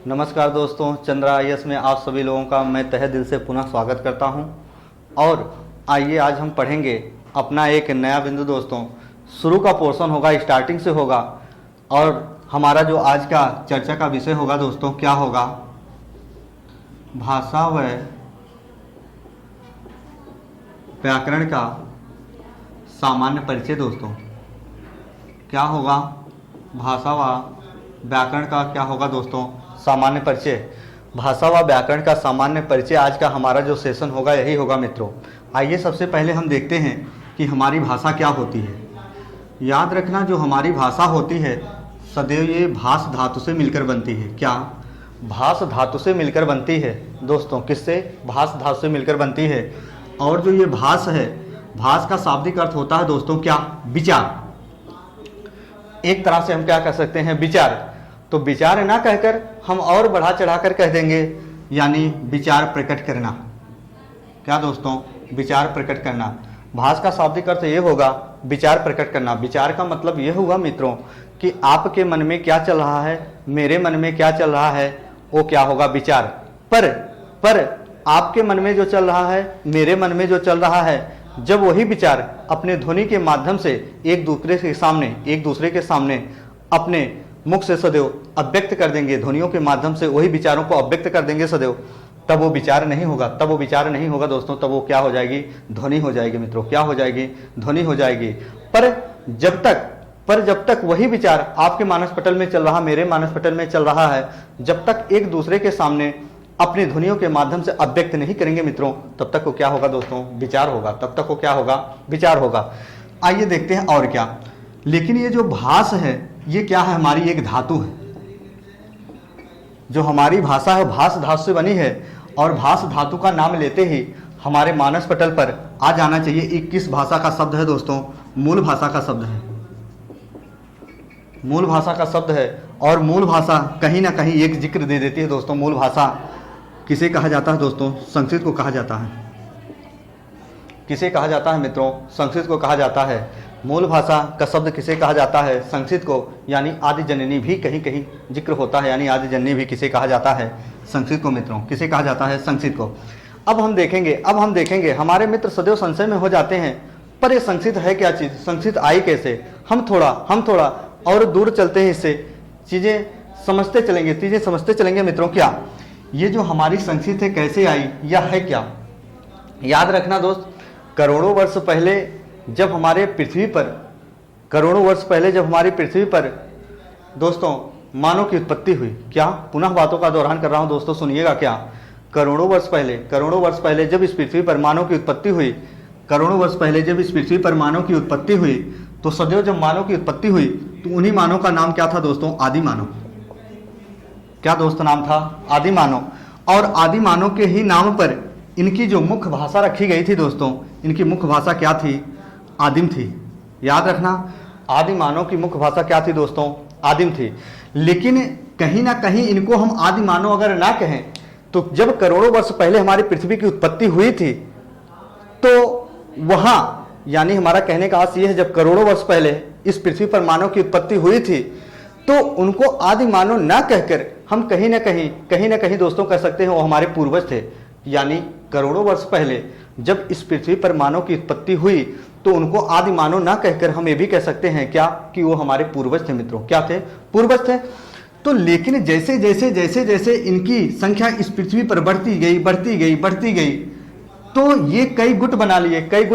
नमस्कार दोस्तों, चंद्रा आईएएस में आप सभी लोगों का मैं तहे दिल से पुनः स्वागत करता हूं। और आइए आज हम पढ़ेंगे अपना एक नया बिंदु दोस्तों। शुरू का पोर्शन होगा, स्टार्टिंग से होगा और हमारा जो आज का चर्चा का विषय होगा दोस्तों क्या होगा, भाषा व व्याकरण का सामान्य परिचय। दोस्तों क्या होगा, भाषा व व्याकरण का क्या होगा दोस्तों, सामान्य परिचय। भाषा व व्याकरण का सामान्य परिचय आज का हमारा जो सेशन होगा यही होगा मित्रों। आइए सबसे पहले हम देखते हैं कि हमारी भाषा क्या होती है। याद रखना, जो हमारी भाषा होती है सदैव ये भास धातु से मिलकर बनती है। क्या, भास धातु से मिलकर बनती है दोस्तों। किससे? भास धातु से मिलकर बनती है। और जो ये भास है, भास का शाब्दिक अर्थ होता है दोस्तों क्या, विचार। एक तरह से हम क्या कह सकते हैं, विचार। तो विचार ना कहकर हम और बढ़ा चढ़ाकर कह देंगे, यानी विचार प्रकट करना। क्या दोस्तों, विचार प्रकट करना। भास का शाब्दिक अर्थ ये होगा विचार प्रकट करना। विचार का मतलब ये होगा मित्रों कि आपके मन में क्या चल रहा है, मेरे मन में क्या चल रहा है, वो क्या होगा, विचार। पर आपके मन में जो चल रहा है, मेरे मन में जो चल रहा है, जब वही विचार अपने ध्वनि के माध्यम से एक दूसरे के सामने अपने मुख से सदैव अव्यक्त कर देंगे, ध्वनियों के माध्यम से वही विचारों को अव्यक्त कर देंगे सदैव, तब वो विचार नहीं होगा। तब वो विचार नहीं होगा दोस्तों, तब वो क्या हो जाएगी, ध्वनि हो जाएगी मित्रों। क्या हो जाएगी, ध्वनि हो जाएगी। पर जब तक वही विचार आपके मानस पटल में चल रहा, मेरे मानस पटल में चल रहा है, जब तक एक दूसरे के सामने अपनी ध्वनियों के माध्यम से अव्यक्त नहीं करेंगे मित्रों, तब तक वो क्या होगा दोस्तों, विचार होगा। तब तक वो क्या होगा, विचार होगा। आइए देखते हैं और क्या। लेकिन ये जो भास है ये क्या है, हमारी एक धातु है। जो हमारी भाषा है भास धातु से बनी है, और भास धातु का नाम लेते ही हमारे मानस पटल पर आ जाना चाहिए एक किस भाषा का शब्द है दोस्तों, मूल भाषा का शब्द है। मूल भाषा का शब्द है। और मूल भाषा कहीं ना कहीं एक जिक्र दे देती है दोस्तों। मूल भाषा किसे कहा जाता है दोस्तों, संस्कृत को कहा जाता है। किसे कहा जाता है मित्रों, संस्कृत को कहा जाता है। मूल भाषा का शब्द किसे कहा जाता है, संस्कृत को, यानी आदि जननी भी कहीं कहीं जिक्र होता है। यानी आदि जननी भी किसे कहा जाता है, संस्कृत को मित्रों। किसे कहा जाता है, संस्कृत को। अब हम देखेंगे हमारे मित्र सदैव संशय में हो जाते हैं, पर ये संस्कृत है क्या चीज़, संस्कृत आई कैसे। हम थोड़ा और दूर चलते हैं, इससे चीज़ें समझते चलेंगे मित्रों। क्या ये जो हमारी संस्कृत है कैसे आई या है क्या। याद रखना दोस्त, करोड़ों वर्ष पहले जब हमारी पृथ्वी पर दोस्तों मानव की उत्पत्ति हुई। क्या, पुनः बातों का दोहरान कर रहा हूं दोस्तों, सुनिएगा। क्या, करोड़ों वर्ष पहले जब इस पृथ्वी पर मानव की उत्पत्ति हुई, तो सदैव जब मानव की उत्पत्ति हुई तो उन्हीं मानव का नाम क्या था दोस्तों, आदि मानव। क्या दोस्त नाम था, आदि मानव। और आदि मानव के ही नाम पर इनकी जो मुख्य भाषा रखी गई थी दोस्तों, इनकी मुख्य भाषा क्या थी, आदिम थी। याद रखना, आदि मानव की मुख्य भाषा क्या थी दोस्तों, आदिम थी। लेकिन कहीं ना कहीं इनको हम आदि मानव अगर ना कहें, तो जब करोड़ों वर्ष पहले हमारी पृथ्वी की उत्पत्ति हुई थी, तो वहां, यानी हमारा कहने का अर्थ यह है, जब करोड़ों वर्ष पहले इस पृथ्वी पर मानव की उत्पत्ति हुई थी, तो उनको आदि मानव ना कहकर हम कहीं ना कहीं दोस्तों कह सकते हैं वो हमारे पूर्वज थे। यानी करोड़ों वर्ष पहले जब इस पृथ्वी पर मानव की उत्पत्ति हुई, तो उनको आदि मानव ना कहकर हम ये भी कह सकते हैं क्या, कि वो हमारे पूर्वज थे मित्रों। क्या थे, पूर्वज थे। तो लेकिन जैसे इनकी संख्या इस पृथ्वी पर बढ़ती गई, तो ये कई गुट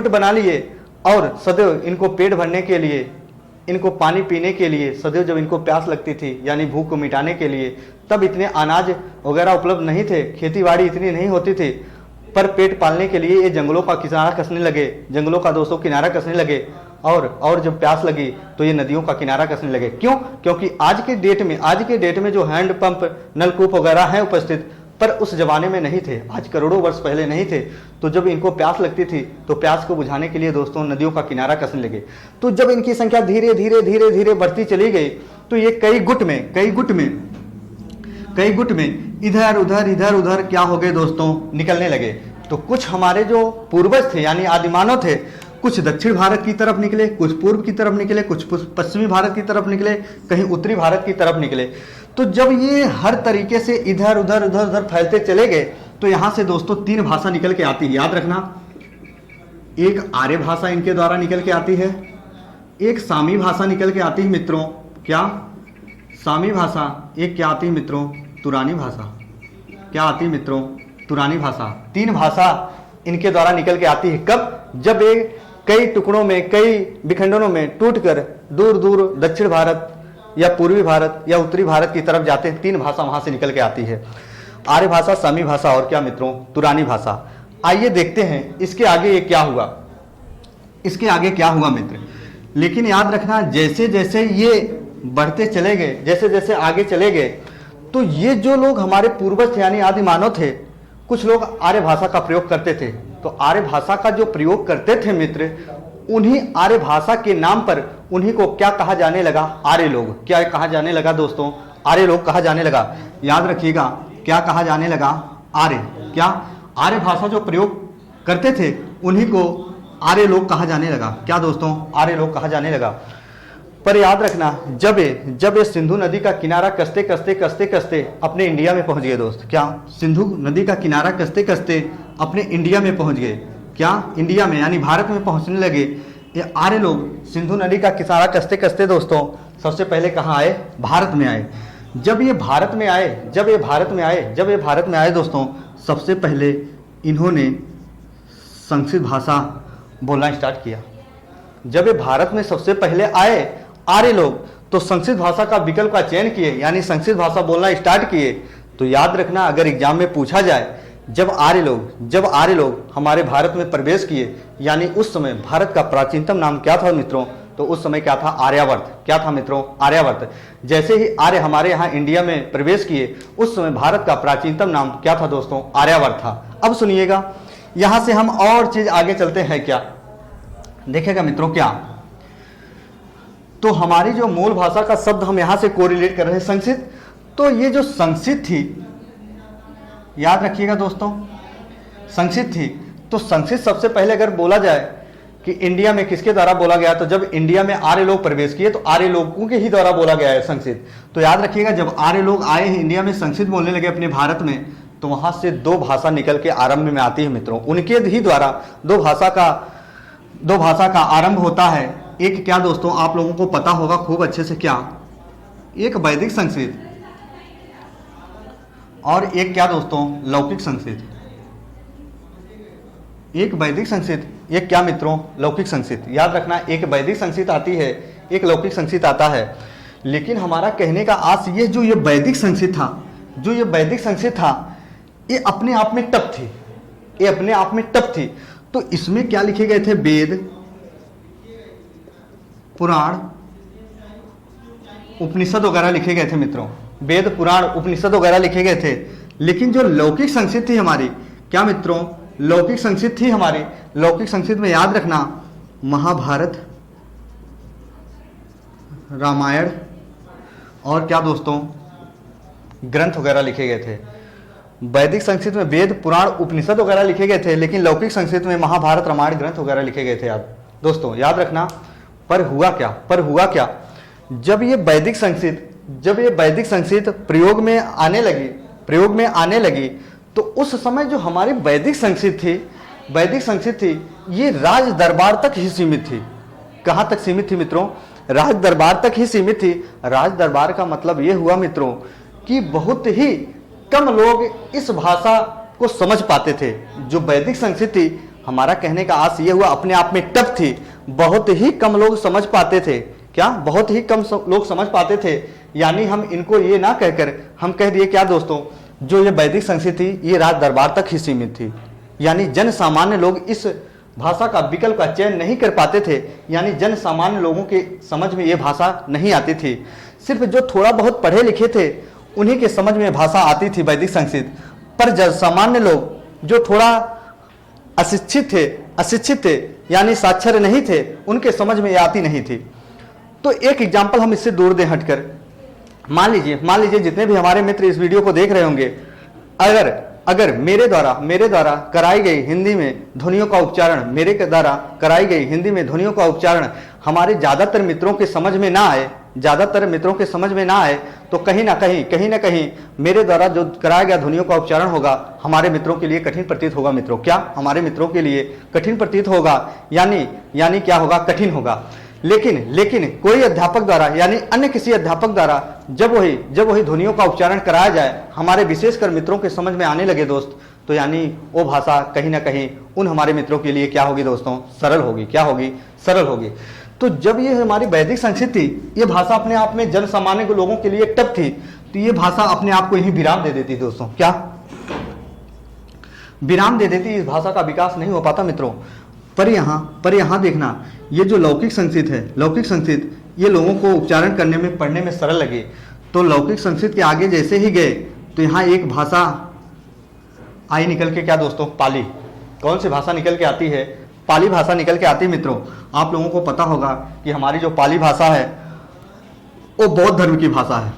बना लिए। और सदैव इनको पेट भरने के लिए, इनको पानी पीने के लिए, सदैव जब इनको प्यास लगती थी, यानी भूख को मिटाने के लिए, तब इतने अनाज वगैरह उपलब्ध नहीं थे, खेती बाड़ी इतनी नहीं होती थी, पर पेट पालने के लिए ये जंगलों का किनारा कसने लगे, जंगलों का दोस्तों किनारा कसने लगे। और जब प्यास लगी तो ये नदियों का किनारा कसने लगे। क्यों? क्योंकि आज के डेट में जो हैंड पंप, नलकूप वगैरह हैं उपस्थित, पर उस जमाने में नहीं थे, आज करोड़ों वर्ष पहले नहीं थे। तो जब इनको प्यास लगती थी तो प्यास को बुझाने के लिए दोस्तों नदियों का किनारा कसने लगे। तो जब इनकी संख्या धीरे धीरे बढ़ती चली गई, तो ये कई गुट में इधर उधर क्या हो गए दोस्तों, निकलने लगे। तो कुछ हमारे जो पूर्वज थे यानी आदिमानव थे, कुछ दक्षिण भारत की तरफ निकले, कुछ पूर्व की तरफ निकले, कुछ पश्चिमी भारत की तरफ निकले, कहीं उत्तरी भारत की तरफ निकले। तो जब ये हर तरीके से इधर उधर उधर उधर फैलते चले गए तो यहां से दोस्तों 3 भाषा निकल के आती है, याद रखना। एक आर्य भाषा इनके द्वारा निकल के आती है, एक सामी भाषा निकल के आती है मित्रों, क्या सामी भाषा। एक क्या आती है मित्रों, तुरानी भाषा। क्या आती है मित्रों, तुरानी भाषा। 3 भाषा इनके द्वारा निकल के आती है। कब? जब ये कई टुकड़ों में, कई विखंडनों में टूटकर दूर दूर दक्षिण भारत या पूर्वी भारत या उत्तरी भारत की तरफ जाते हैं, 3 भाषा वहां से निकल के आती है, आर्य भाषा, सामी भाषा और क्या मित्रों, तुरानी भाषा। आइए देखते हैं इसके आगे ये क्या हुआ, इसके आगे क्या हुआ मित्र। लेकिन याद रखना जैसे जैसे ये बढ़ते चले गए, जैसे जैसे आगे चले गए, तो ये जो लोग हमारे पूर्वज यानी आदि मानव थे, कुछ लोग आर्य भाषा का प्रयोग करते थे। तो आर्य भाषा का जो प्रयोग करते थे मित्र, उन्हीं आर्य भाषा के नाम पर उन्हीं को क्या कहा जाने लगा, आर्य लोग। क्या कहा जाने लगा दोस्तों, आर्य लोग कहा जाने लगा। याद रखिएगा क्या कहा जाने लगा, आर्य। क्या आर्य भाषा जो प्रयोग करते थे उन्हीं को आर्य लोग कहा जाने लगा। क्या दोस्तों, आर्य लोग कहा जाने लगा। पर याद रखना जब ये सिंधु नदी का किनारा कसते कसते कसते कसते अपने इंडिया में पहुंच गए दोस्त। क्या सिंधु नदी का किनारा कसते कसते अपने इंडिया में पहुंच गए, क्या इंडिया में यानी भारत में पहुंचने लगे ये आर्य लोग। सिंधु नदी का किनारा कसते कसते दोस्तों सबसे पहले कहाँ आए, भारत में आए। जब ये भारत में आए दोस्तों, सबसे पहले इन्होंने संस्कृत भाषा बोलना स्टार्ट किया। जब ये भारत में सबसे पहले आए आर्य लोग, तो संस्कृत भाषा का विकल्प का चयन किए, यानी संस्कृत भाषा बोलना स्टार्ट किए। तो याद रखना अगर एग्जाम में पूछा जाए, जब आर्य लोग हमारे भारत में प्रवेश किए, यानी उस समय भारत का प्राचीनतम नाम क्या था मित्रों, तो उस समय क्या था, आर्यावर्त। क्या था मित्रों, आर्यावर्त। जैसे ही आर्य हमारे यहाँ इंडिया में प्रवेश किए, उस समय भारत का प्राचीनतम नाम क्या था दोस्तों, आर्यावर्त था। अब सुनिएगा, यहां से हम और चीज आगे चलते हैं। क्या देखेगा मित्रों, क्या तो हमारी जो मूल भाषा का शब्द हम यहां से कोरिलेट कर रहे हैं, संस्कृत। तो ये जो संस्कृत थी, याद रखिएगा दोस्तों, संस्कृत थी। तो संस्कृत सबसे पहले अगर बोला जाए कि इंडिया में किसके द्वारा बोला गया, तो जब इंडिया में आर्य लोग प्रवेश किए तो आर्य लोगों के ही द्वारा बोला गया है संस्कृत। तो याद रखिएगा जब आर्य लोग आए हैं इंडिया में, संस्कृत बोलने लगे अपने भारत में, तो वहां से 2 भाषा निकल के आरंभ में आती है मित्रों। उनके ही द्वारा दो भाषा का आरंभ होता है। एक क्या दोस्तों, आप लोगों को पता होगा खूब अच्छे से, क्या एक वैदिक संस्कृत और एक क्या दोस्तों, लौकिक संस्कृत। एक वैदिक संस्कृत, एक क्या मित्रों, लौकिक संस्कृत। याद रखना एक वैदिक संस्कृत आती है, एक लौकिक संस्कृत आता है। लेकिन हमारा कहने का आस ये जो ये वैदिक संस्कृत था, ये अपने आप में टप थी। तो इसमें क्या लिखे गए थे, वेद, पुराण, उपनिषद वगैरह लिखे गए थे मित्रों। वेद, पुराण, उपनिषद वगैरह लिखे गए थे। लेकिन जो लौकिक संस्कृत थी हमारी, क्या मित्रों, लौकिक संस्कृत थी हमारी। लौकिक संस्कृत में याद रखना महाभारत, रामायण और क्या दोस्तों, ग्रंथ वगैरह लिखे गए थे। वैदिक संस्कृत में वेद, पुराण, उपनिषद वगैरह लिखे गए थे, लेकिन लौकिक संस्कृत में महाभारत, रामायण, ग्रंथ वगैरह लिखे गए थे। याद दोस्तों, याद रखना। पर हुआ क्या, जब ये वैदिक संस्कृत प्रयोग में आने लगी, तो उस समय जो हमारी वैदिक संस्कृत थी, ये राज दरबार तक ही सीमित थी। कहां तक सीमित थी मित्रों, राज दरबार तक ही सीमित थी। राज दरबार का मतलब ये हुआ मित्रों कि बहुत ही कम लोग इस भाषा को समझ पाते थे। जो वैदिक संस्कृत थी, हमारा कहने का आस ये हुआ, अपने आप में टफ थी, बहुत ही कम लोग समझ पाते थे। क्या, बहुत ही कम लोग समझ पाते थे। यानी हम इनको ये ना कहकर हम कह दिए क्या दोस्तों, जो ये वैदिक संस्कृत थी ये राज दरबार तक ही सीमित थी। यानी जन सामान्य लोग इस भाषा का विकल्प का चयन नहीं कर पाते थे। यानी जन सामान्य लोगों के समझ में ये भाषा नहीं आती थी। सिर्फ जो थोड़ा बहुत पढ़े लिखे थे उन्हीं के समझ में भाषा आती थी वैदिक संस्कृत। पर जन सामान्य लोग जो थोड़ा अशिक्षित थे यानी साक्षर नहीं थे, उनके समझ में ये आती नहीं थी। तो एक एग्जाम्पल हम इससे दूर दें हटकर, मान लीजिए जितने भी हमारे मित्र इस वीडियो को देख रहे होंगे, अगर मेरे द्वारा कराई गई हिंदी में ध्वनियों का उच्चारण, हमारे ज्यादातर मित्रों के समझ में ना आए, ज़्यादातर मित्रों के समझ में ना आए तो कहीं ना कहीं मेरे द्वारा जो कराया गया ध्वनियों का उच्चारण होगा हमारे मित्रों के लिए कठिन प्रतीत होगा मित्रों। क्या हमारे मित्रों के लिए कठिन प्रतीत होगा, यानी क्या होगा, कठिन होगा। लेकिन कोई अध्यापक द्वारा यानी अन्य किसी अध्यापक द्वारा जब वही ध्वनियों का उच्चारण कराया जाए, हमारे विशेषकर मित्रों के समझ में आने लगे दोस्त, तो यानी वो भाषा कहीं ना कहीं उन हमारे मित्रों के लिए क्या होगी दोस्तों, सरल होगी। क्या होगी, सरल होगी। तो जब ये हमारी वैदिक संस्कृत थी, ये भाषा अपने आप में जन सामान्य के लोगों के लिए टफ थी, तो ये भाषा अपने आप को यही विराम दे देती दोस्तों। क्या विराम दे देती, इस भाषा का विकास नहीं हो पाता मित्रों। पर यहाँ देखना, ये जो लौकिक संस्कृत है, लौकिक संस्कृत ये लोगों को उच्चारण करने में पढ़ने में सरल लगे, तो लौकिक संस्कृत के आगे जैसे ही गए तो यहाँ एक भाषा आई निकल के, क्या दोस्तों, पाली। कौन सी भाषा निकल के आती है, पाली भाषा निकल के आती है मित्रों। आप लोगों को पता होगा कि हमारी जो पाली भाषा है वो बौद्ध धर्म की भाषा है।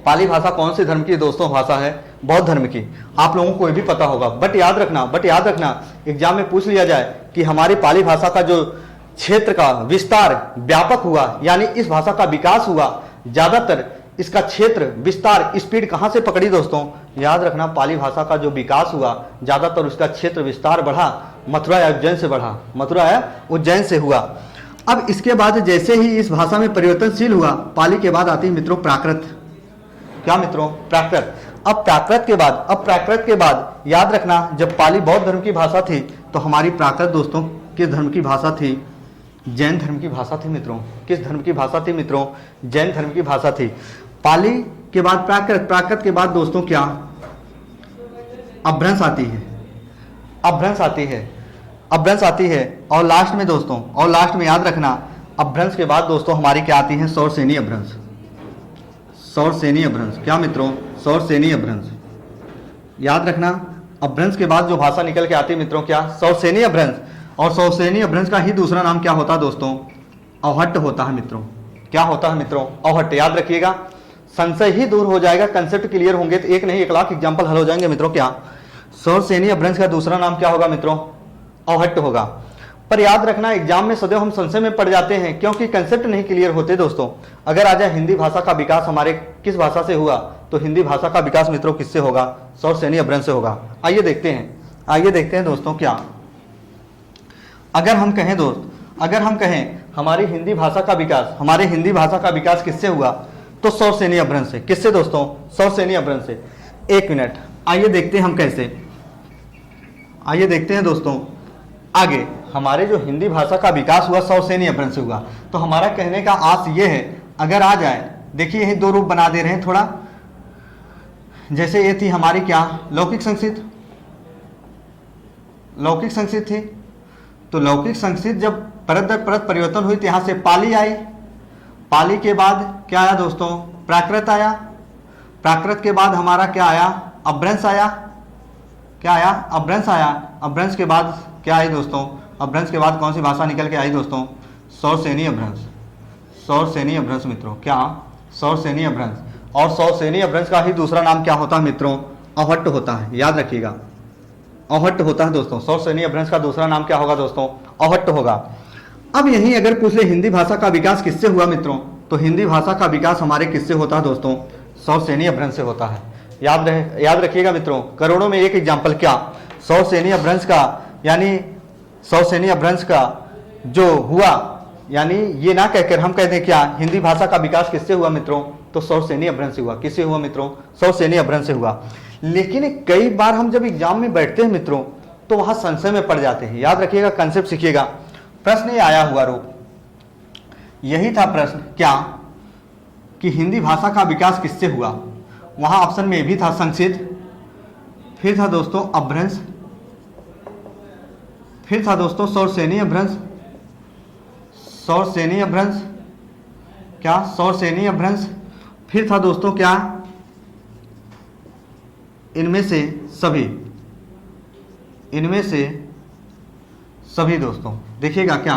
पाली भाषा कौन से धर्म की दोस्तों भाषा है, बौद्ध धर्म की। आप लोगों को ये भी पता होगा, बट याद रखना एग्जाम में पूछ लिया जाए कि हमारी पाली भाषा का जो क्षेत्र का विस्तार व्यापक हुआ, यानी इस भाषा का विकास हुआ, ज्यादातर इसका क्षेत्र विस्तार स्पीड कहां से पकड़ी दोस्तों, याद रखना पाली भाषा का जो विकास हुआ ज्यादातर उसका क्षेत्र विस्तार बढ़ा, मथुरा या उज्जैन से बढ़ा, मथुरा या उज्जैन से हुआ। अब इसके बाद जैसे ही इस भाषा में परिवर्तनशील हुआ, पाली के बाद आती है मित्रों प्राकृत। क्या मित्रों, प्राकृत। अब प्राकृत के बाद याद रखना, जब पाली बौद्ध धर्म की भाषा थी तो हमारी प्राकृत दोस्तों किस धर्म की भाषा थी, जैन धर्म की भाषा थी मित्रों। किस धर्म की भाषा थी मित्रों, जैन धर्म की भाषा थी। पाली के बाद प्राकृत के बाद दोस्तों क्या, अपभ्रंश आती है और लास्ट में दोस्तों, और लास्ट में याद रखना, अपभ्रंश के बाद दोस्तों हमारी क्या आती है, सौरसेनी अपभ्रंश। सौरसेनी अपभ्रंश। क्या मित्रों, सौरसेनी अपभ्रंश। याद रखना, अपभ्रंश के बाद जो भाषा निकल के आती है मित्रों, क्या, सौरसेनी अपभ्रंश। और सौरसेनी अपभ्रंश का ही दूसरा नाम क्या होता है दोस्तों, अवहट्ट होता है मित्रों। क्या होता है मित्रों, अवहट्ट। याद रखिएगा, संशय ही दूर हो जाएगा, कंसेप्ट क्लियर होंगे तो एक नहीं 1 लाख एग्जाम्पल हल हो जाएंगे मित्रों। क्या सौरसेनी अपभ्रंश का दूसरा नाम क्या होगा मित्रों, अवहट्ट होगा। पर याद रखना, एग्जाम में सदैव हम संशय में पड़ जाते हैं क्योंकि कंसेप्ट नहीं क्लियर होते दोस्तों। अगर आज हिंदी भाषा का विकास हमारे किस भाषा से हुआ, तो हिंदी भाषा का विकास मित्रों किससे होगा, सौरसेनी अपभ्रंश से होगा। आइए देखते हैं दोस्तों, क्या अगर हम कहें हमारी हिंदी भाषा का विकास किससे हुआ, तो सौरसेनी अपभ्रंश से। किससे दोस्तों, सौरसेनी अपभ्रंश से। 1 मिनट, आइए देखते हैं हम कैसे। आइए देखते हैं दोस्तों आगे। हमारे जो हिंदी भाषा का विकास हुआ सौरसेनी अपभ्रंश से हुआ, तो हमारा कहने का आस ये है, अगर आ जाए, देखिए यही 2 रूप बना दे रहे हैं थोड़ा। जैसे ये थी हमारी क्या, लौकिक संस्कृत थी, तो लौकिक संस्कृत जब परत दर परत परिवर्तन हुई तो यहाँ से पाली आई। पाली के बाद क्या आया दोस्तों, प्राकृत आया। प्राकृत के बाद हमारा क्या आया, अपभ्रंश आया। क्या आया, अपभ्रंश आया। अपभ्रंश के बाद क्या आई दोस्तों, अपभ्रंश के बाद कौन सी भाषा निकल के आई दोस्तों, सौरसेनी अपभ्रंश। सौरसेनी अपभ्रंश मित्रों, क्या, सौरसेनी अपभ्रंश। और सौरसेनी अपभ्रंश का ही दूसरा नाम क्या होता है मित्रों, अवहट्ट होता है। याद रखिएगा, अवहट्ट होता है दोस्तों। सौरसेनी अपभ्रंश का दूसरा नाम क्या होगा दोस्तों, अवहट्ट होगा। अब यही अगर पूछ ले हिंदी भाषा का विकास किससे हुआ मित्रों, तो हिंदी भाषा का विकास हमारे किससे होता है दोस्तों, सौरसेनी अपभ्रंश से होता है। याद रखिएगा मित्रों, करोड़ों में एक एग्जाम्पल। क्या, सौरसेनी अपभ्रंश का, यानी सौरसेनी अपभ्रंश का जो हुआ, यानी ये ना कहकर हम कहते हैं क्या, हिंदी भाषा का विकास किससे हुआ मित्रों, तो सौरसेनी अपभ्रंश से हुआ। किससे हुआ मित्रों, सौरसेनी अपभ्रंश से हुआ। लेकिन कई बार हम जब एग्जाम में बैठते हैं मित्रों, तो वहां संशय में पड़ जाते हैं। याद रखिएगा, कंसेप्ट सीखिएगा। प्रश्न ये आया हुआ रूप, यही था प्रश्न, क्या, कि हिंदी भाषा का विकास किससे हुआ। वहां ऑप्शन में भी था संस्कृत, फिर था दोस्तों अपभ्रंश, फिर था दोस्तों सौरसेनी अपभ्रंश। सौरसेनी अपभ्रंश, क्या, सौरसेनी अपभ्रंश। फिर था दोस्तों क्या, इनमें से सभी दोस्तों। देखिएगा, क्या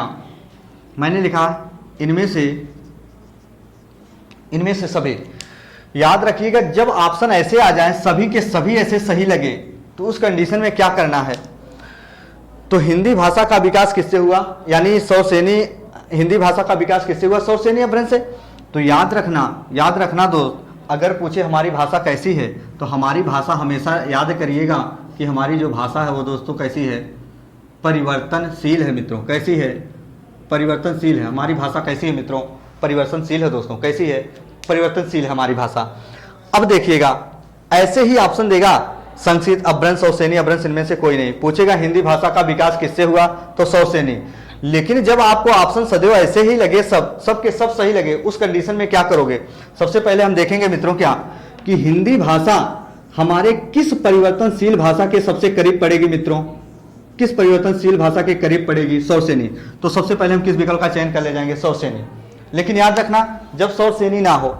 मैंने लिखा, इनमें से सभी। याद रखिएगा, जब ऑप्शन ऐसे आ जाए, सभी के सभी ऐसे सही लगे, तो उस कंडीशन में क्या करना है, तो हिंदी भाषा का विकास किससे हुआ, यानी सौरसेनी हिंदी भाषा का विकास किससे हुआ? शौरसेनी अपभ्रंश से। तो याद रखना दोस्त, अगर पूछे हमारी भाषा कैसी है तो हमारी भाषा हमेशा याद करिएगा कि हमारी जो भाषा है वो दोस्तों कैसी है? परिवर्तनशील है मित्रों। कैसी है? परिवर्तनशील है। हमारी भाषा कैसी है मित्रों? परिवर्तनशील है दोस्तों। कैसी है? परिवर्तनशील है हमारी भाषा। अब देखिएगा, ऐसे ही ऑप्शन देगा संस्कृत अपभ्रंश, शौरसेनी अपभ्रंश, इनमें से कोई नहीं। पूछेगा हिंदी भाषा का विकास किससे हुआ? तो शौरसेनी। लेकिन जब आपको ऑप्शन सदैव ऐसे ही लगे, सब के सब सही लगे, उस कंडीशन में क्या करोगे? सबसे पहले हम देखेंगे मित्रों क्या कि हिंदी भाषा हमारे किस परिवर्तनशील भाषा के सबसे करीब पड़ेगी मित्रों? किस परिवर्तनशील भाषा के करीब पड़ेगी? शौरसेनी। तो सबसे पहले हम किस विकल्प का चयन कर ले जाएंगे? शौरसेनी। लेकिन याद रखना, जब शौरसेनी ना हो,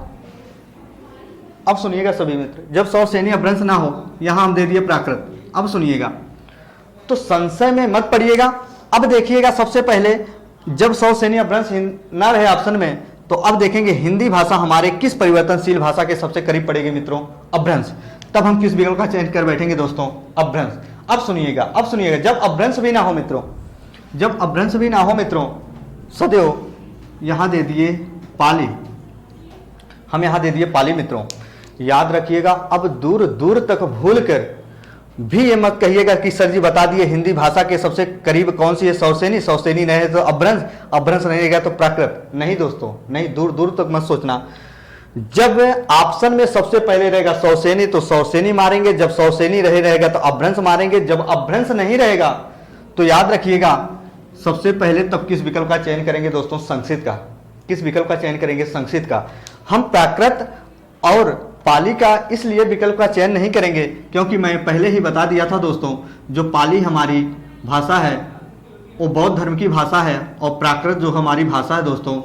अब सुनिएगा सभी मित्र, जब शौरसेनी अपभ्रंश ना हो, यहां हम दे दिए प्राकृत। अब सुनिएगा, तो संशय में मत पड़िएगा। अब देखिएगा, सबसे पहले जब शौरसेनी अपभ्रंश ना रहे ऑप्शन में, तो अब देखेंगे हिंदी भाषा हमारे किस परिवर्तनशील भाषा के सबसे करीब पड़ेगी मित्रों? अपभ्रंश। तब हम किस विकल्प का चयन कर बैठेंगे दोस्तों? अपभ्रंश। अब सुनिएगा, जब अपभ्रंश भी ना हो मित्रों, जब अपभ्रंश भी ना हो मित्रों, सदैव यहां दे दिए पाली। हम यहां दे दिए पाली मित्रों। याद रखिएगा, अब दूर दूर तक भूल कर भी ये मत कहिएगा कि सर जी बता दिए हिंदी भाषा के सबसे करीब कौन सी है? शौरसेनी। शौरसेनी नहीं है तो अपभ्रंश, अपभ्रंश नहीं रहेगा तो प्राकृत। नहीं दोस्तों, नहीं, दूर दूर तक मत सोचना। जब ऑप्शन में सबसे पहले रहेगा शौरसेनी तो शौरसेनी मारेंगे, जब शौरसेनी रहेगा तो अपभ्रंश मारेंगे, जब अपभ्रंश नहीं रहेगा तो याद रखिएगा सबसे पहले तब किस विकल्प का चयन करेंगे दोस्तों? संस्कृत का। किस विकल्प का चयन करेंगे? संस्कृत का। हम प्राकृत और पाली का इसलिए विकल्प का चयन नहीं करेंगे क्योंकि मैं पहले ही बता दिया था दोस्तों, जो पाली हमारी भाषा है वो बौद्ध धर्म की भाषा है, और प्राकृत जो हमारी भाषा है दोस्तों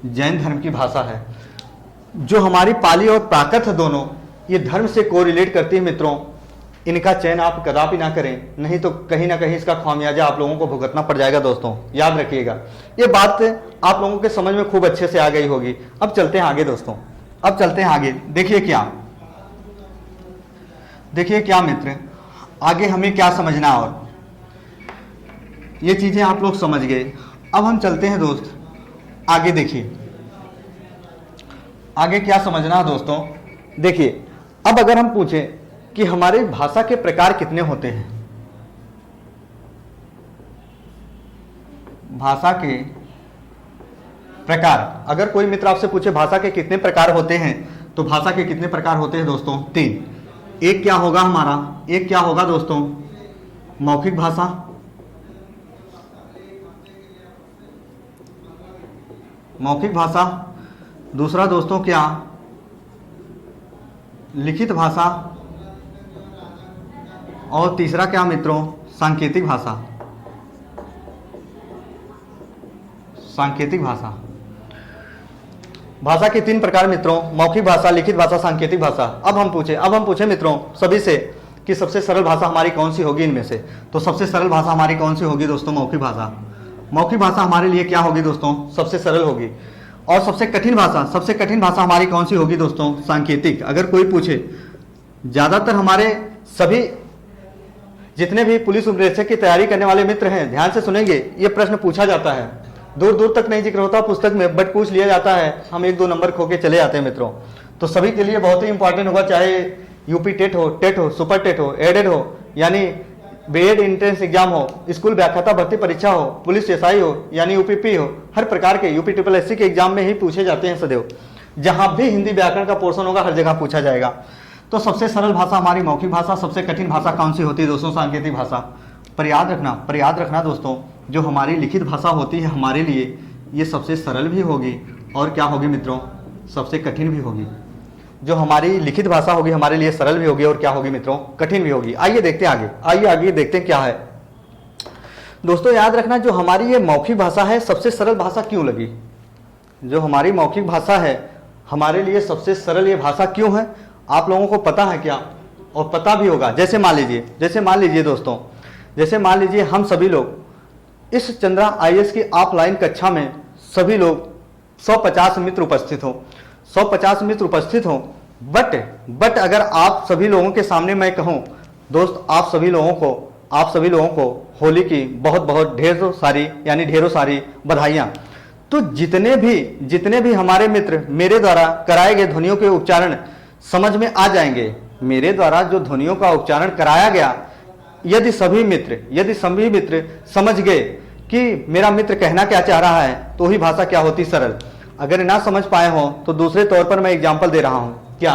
जैन धर्म की भाषा है। जो हमारी पाली और प्राकृत है दोनों, ये धर्म से कोरिलेट करती है मित्रों। इनका चयन आप कदापि ना करें, नहीं तो कहीं ना कहीं इसका खामियाजा आप लोगों को भुगतना पड़ जाएगा दोस्तों। याद रखिएगा, ये बात आप लोगों के समझ में खूब अच्छे से आ गई होगी। अब चलते हैं आगे दोस्तों, अब चलते हैं आगे। देखिए क्या मित्र, आगे हमें क्या समझना, और ये चीजें आप लोग समझ गए। अब हम चलते हैं दोस्त आगे। देखिए आगे क्या समझना है दोस्तों। देखिए, अब अगर हम पूछें कि हमारे भाषा के प्रकार कितने होते हैं, भाषा के प्रकार, अगर कोई मित्र आपसे पूछे भाषा के कितने प्रकार होते हैं, तो भाषा के कितने प्रकार होते हैं दोस्तों? 3। एक क्या होगा हमारा, एक क्या होगा दोस्तों? मौखिक भाषा, मौखिक भाषा। दूसरा दोस्तों क्या? लिखित भाषा। और तीसरा क्या मित्रों? सांकेतिक भाषा। सांकेतिक भाषा। भाषा के 3 प्रकार मित्रों, मौखिक भाषा, लिखित भाषा, सांकेतिक भाषा। अब हम पूछे मित्रों सभी से कि सबसे सरल भाषा हमारी कौन सी होगी इनमें से? तो सबसे सरल भाषा हमारी कौन सी होगी दोस्तों? मौखिक भाषा। मौखिक भाषा हमारे लिए क्या होगी दोस्तों? सबसे सरल होगी। और सबसे कठिन भाषा हमारी कौन सी होगी दोस्तों? सांकेतिक। अगर कोई पूछे, ज्यादातर हमारे सभी जितने भी पुलिस उपनिरीक्षक की तैयारी करने वाले मित्र हैं, ध्यान से सुनेंगे, ये प्रश्न पूछा जाता है। दूर दूर तक नहीं जिक्र होता पुस्तक में, बट पूछ लिया जाता है, हम 1-2 नंबर खो के चले जाते हैं मित्रों। तो सभी के लिए बहुत ही इंपॉर्टेंट होगा, चाहे यूपी टेट हो, सुपर टेट हो, एडेड हो, यानी बीएड एंट्रेंस एग्जाम हो, स्कूल व्याख्याता भर्ती परीक्षा हो, पुलिस एसआई हो, यानी यूपीपी हो, हर प्रकार के यूपी ट्रिपल एससी के एग्जाम में ही पूछे जाते हैं सदैव। जहां भी हिंदी व्याकरण का पोर्शन होगा हर जगह पूछा जाएगा। तो सबसे सरल भाषा हमारी मौखिक भाषा, सबसे कठिन भाषा कौन सी होती है दोस्तों? सांकेतिक भाषा। पर याद रखना दोस्तों, जो हमारी लिखित भाषा होती है हमारे लिए, ये सबसे सरल भी होगी और क्या होगी मित्रों? सबसे कठिन भी होगी। जो हमारी लिखित भाषा होगी हमारे लिए सरल भी होगी और क्या होगी मित्रों? कठिन भी होगी। आइए देखते हैं आगे देखते हैं क्या है दोस्तों। याद रखना, जो हमारी ये मौखिक भाषा है सबसे सरल भाषा क्यों लगी? जो हमारी मौखिक भाषा है हमारे लिए सबसे सरल ये भाषा क्यों है? आप लोगों को पता है क्या? और पता भी होगा। जैसे मान लीजिए दोस्तों, जैसे मान लीजिए हम सभी लोग इस चंद्रा आईएएस की ऑफलाइन कक्षा में सभी लोग 150 मित्र उपस्थित हो, 150 मित्र उपस्थित हो, बट अगर आप सभी लोगों के सामने मैं कहूं दोस्त, आप सभी लोगों को होली की बहुत बहुत ढेरों सारी बधाइयां, तो जितने भी हमारे मित्र मेरे द्वारा कराए गए ध्वनियों के उच्चारण समझ में आ जाएंगे। मेरे द्वारा जो ध्वनियों का उच्चारण कराया गया, यदि सभी मित्र समझ गए कि मेरा मित्र कहना क्या चाह रहा है, तो ही भाषा क्या होती सरल। अगर ना समझ पाए हो तो दूसरे तौर पर मैं एग्जाम्पल दे रहा हूं। क्या?